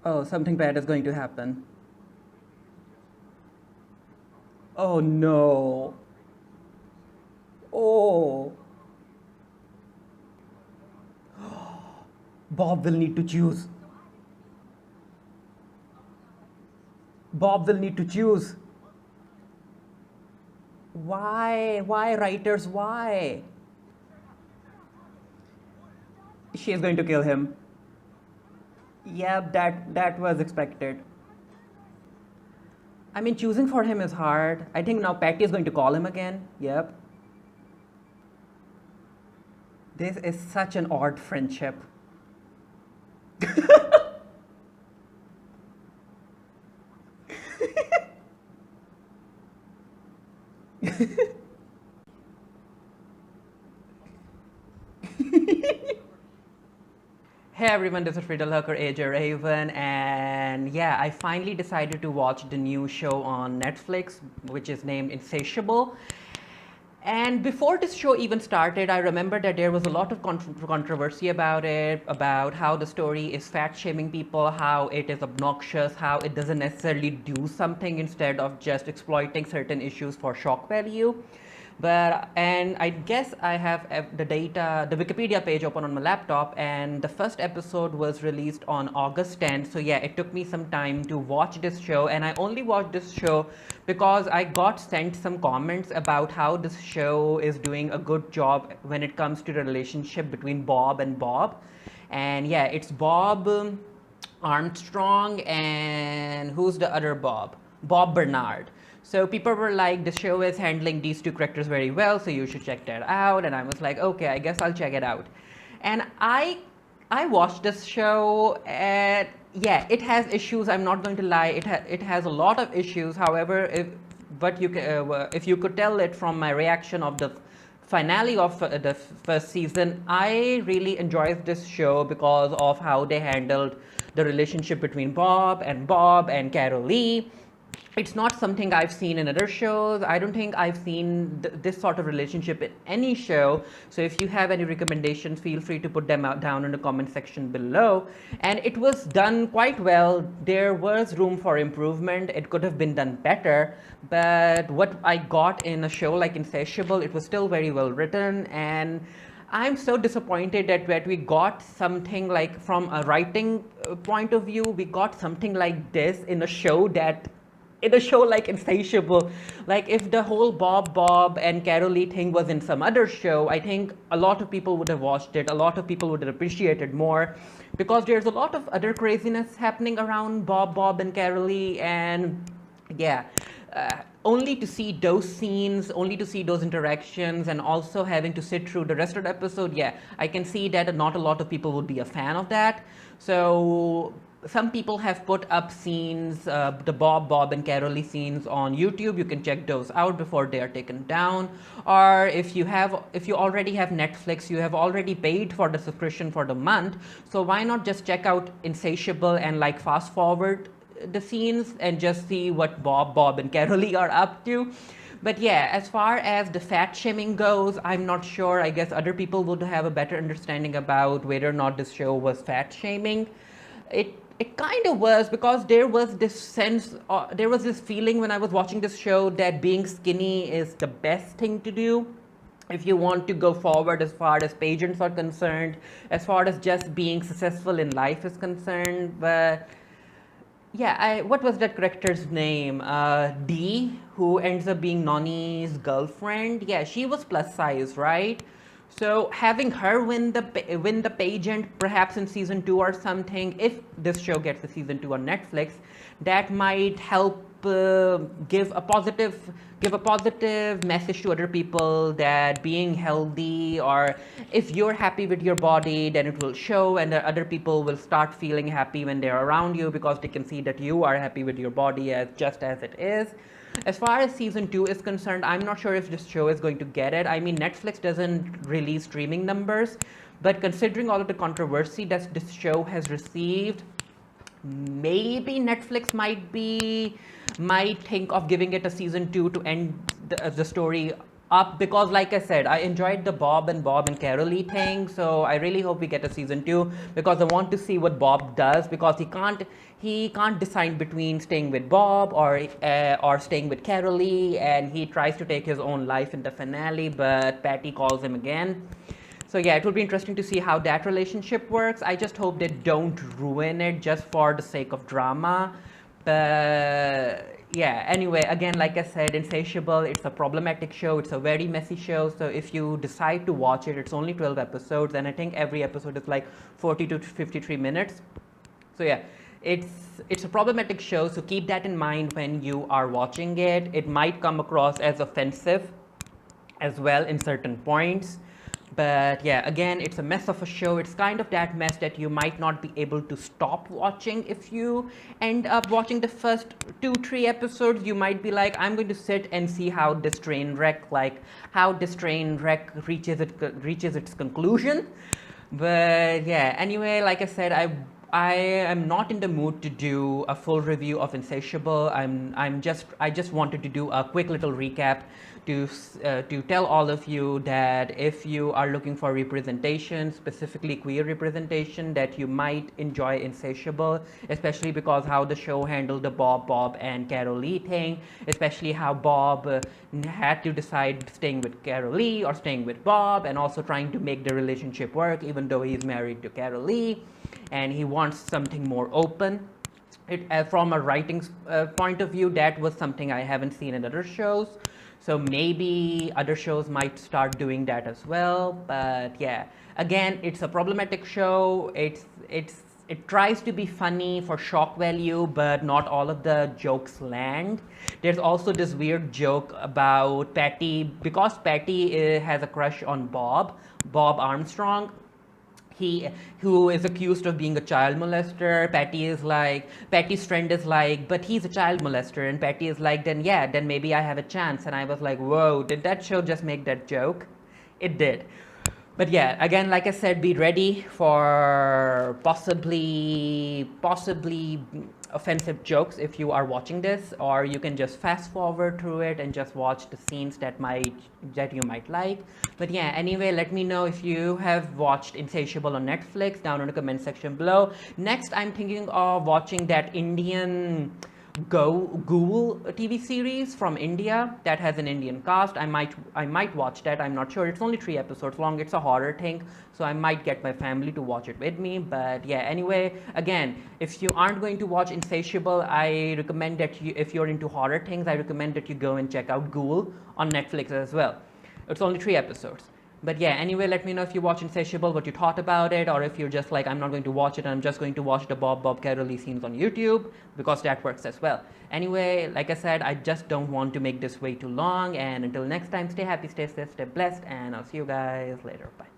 Oh, something bad is going to happen. Oh no. Oh. Bob will need to choose. Bob will need to choose. Why? Why, writers? Why? She is going to kill him. Yep, that was expected. I mean, choosing for him is hard. I think now Patty is going to call him again. Yep. This is such an odd friendship. Hey everyone, this is Friedel Hucker, AJ Raven, and yeah, I finally decided to watch the new show on Netflix, which is named Insatiable. And before this show even started, I remember that there was a lot of controversy about it, about how the story is fat shaming people, how it is obnoxious, how it doesn't necessarily do something instead of just exploiting certain issues for shock value. And I guess I have the data, the Wikipedia page open on my laptop, and the first episode was released on August 10th. So yeah, it took me some time to watch this show, and I only watched this show because I got sent some comments about how this show is doing a good job when it comes to the relationship between Bob and Bob. And yeah, it's Bob Armstrong, and who's the other Bob? Bob Bernard. So people were like, the show is handling these two characters very well, so you should check that out. And I was like, okay, I guess I'll check it out. And I watched this show, and yeah, it has issues. I'm not going to lie. It has a lot of issues. However, if you could tell it from my reaction of the finale of the first season, I really enjoyed this show because of how they handled the relationship between Bob and Carolee. It's not something I've seen in other shows. I don't think I've seen this sort of relationship in any show. So if you have any recommendations, feel free to put them out down in the comment section below. And it was done quite well. There was room for improvement. It could have been done better. But what I got in a show like Insatiable, it was still very well written. And I'm so disappointed that we got something like, from a writing point of view, we got something like this in a show like Insatiable. Like, if the whole Bob and Carolee thing was in some other show, I think a lot of people would have watched it. A lot of people would have appreciated more, because there's a lot of other craziness happening around Bob and Carolee, and yeah. Only to see those scenes, only to see those interactions, and also having to sit through the rest of the episode, yeah, I can see that not a lot of people would be a fan of that. So some people have put up scenes, the Bob and Carolee scenes on YouTube. You can check those out before they are taken down. Or if you already have Netflix, you have already paid for the subscription for the month. So why not just check out Insatiable and like fast forward the scenes and just see what Bob and Carolee are up to. But yeah, as far as the fat shaming goes, I'm not sure. I guess other people would have a better understanding about whether or not this show was fat shaming. It kind of was, because there was this sense, there was this feeling when I was watching this show that being skinny is the best thing to do if you want to go forward as far as pageants are concerned, as far as just being successful in life is concerned. But yeah, what was that character's name? Dee, who ends up being Nani's girlfriend. Yeah, she was plus size, right? So having her win the pageant, perhaps in season 2 or something, if this show gets a season 2 on Netflix, that might help give a positive message to other people that being healthy, or if you're happy with your body, then it will show, and the other people will start feeling happy when they're around you, because they can see that you are happy with your body just as it is. As far as season 2 is concerned, I'm not sure if this show is going to get it. I mean, Netflix doesn't release streaming numbers, but considering all of the controversy that this show has received, maybe Netflix might think of giving it a season 2 to end the story up because, like I said, I enjoyed the Bob and Carolee thing. So I really hope we get a season 2 because I want to see what Bob does, because he can't decide between staying with Bob or staying with Carolee, and he tries to take his own life in the finale, but Patty calls him again. So yeah, it will be interesting to see how that relationship works. I just hope they don't ruin it just for the sake of drama. But yeah, anyway, again, like I said, Insatiable, it's a problematic show. It's a very messy show. So if you decide to watch it, it's only 12 episodes, and I think every episode is like 40 to 53 minutes. So yeah, it's a problematic show. So keep that in mind when you are watching it. It might come across as offensive as well in certain points. But yeah, again, it's a mess of a show. It's kind of that mess that you might not be able to stop watching if you end up watching the first 2-3 episodes. You might be like, I'm going to sit and see how this train wreck reaches its conclusion. But yeah, anyway, like I said, I am not in the mood to do a full review of Insatiable. I just wanted to do a quick little recap to tell all of you that if you are looking for representation, specifically queer representation, that you might enjoy Insatiable, especially because how the show handled the Bob and Carolee thing, especially how Bob had to decide staying with Carolee or staying with Bob, and also trying to make the relationship work even though he's married to Carolee and he wants something more open. From a writing point of view, that was something I haven't seen in other shows. So maybe other shows might start doing that as well. But yeah, again, it's a problematic show. It tries to be funny for shock value, but not all of the jokes land. There's also this weird joke about Patty, because Patty has a crush on Bob Armstrong, who is accused of being a child molester. Patty's friend is like, but he's a child molester, and Patty is like, then maybe I have a chance. And I was like, whoa, did that show just make that joke? It did. But yeah, again, like I said, be ready for possibly offensive jokes if you are watching this, or you can just fast forward through it and just watch the scenes that you might like. But yeah, anyway, let me know if you have watched Insatiable on Netflix down in the comment section below. Next, I'm thinking of watching that Indian Ghoul TV series from India that has an Indian cast. I might watch that. I'm not sure. It's only 3 episodes long. It's a horror thing, so I might get my family to watch it with me. But yeah, anyway, again, if you aren't going to watch Insatiable, I recommend that if you're into horror things, I recommend that you go and check out Ghoul on Netflix as well. It's only 3 episodes. But yeah, anyway, let me know if you watch Insatiable, what you thought about it, or if you're just like, I'm not going to watch it, I'm just going to watch the Bob Carolee scenes on YouTube, because that works as well. Anyway, like I said, I just don't want to make this way too long, and until next time, stay happy, stay safe, stay blessed, and I'll see you guys later. Bye.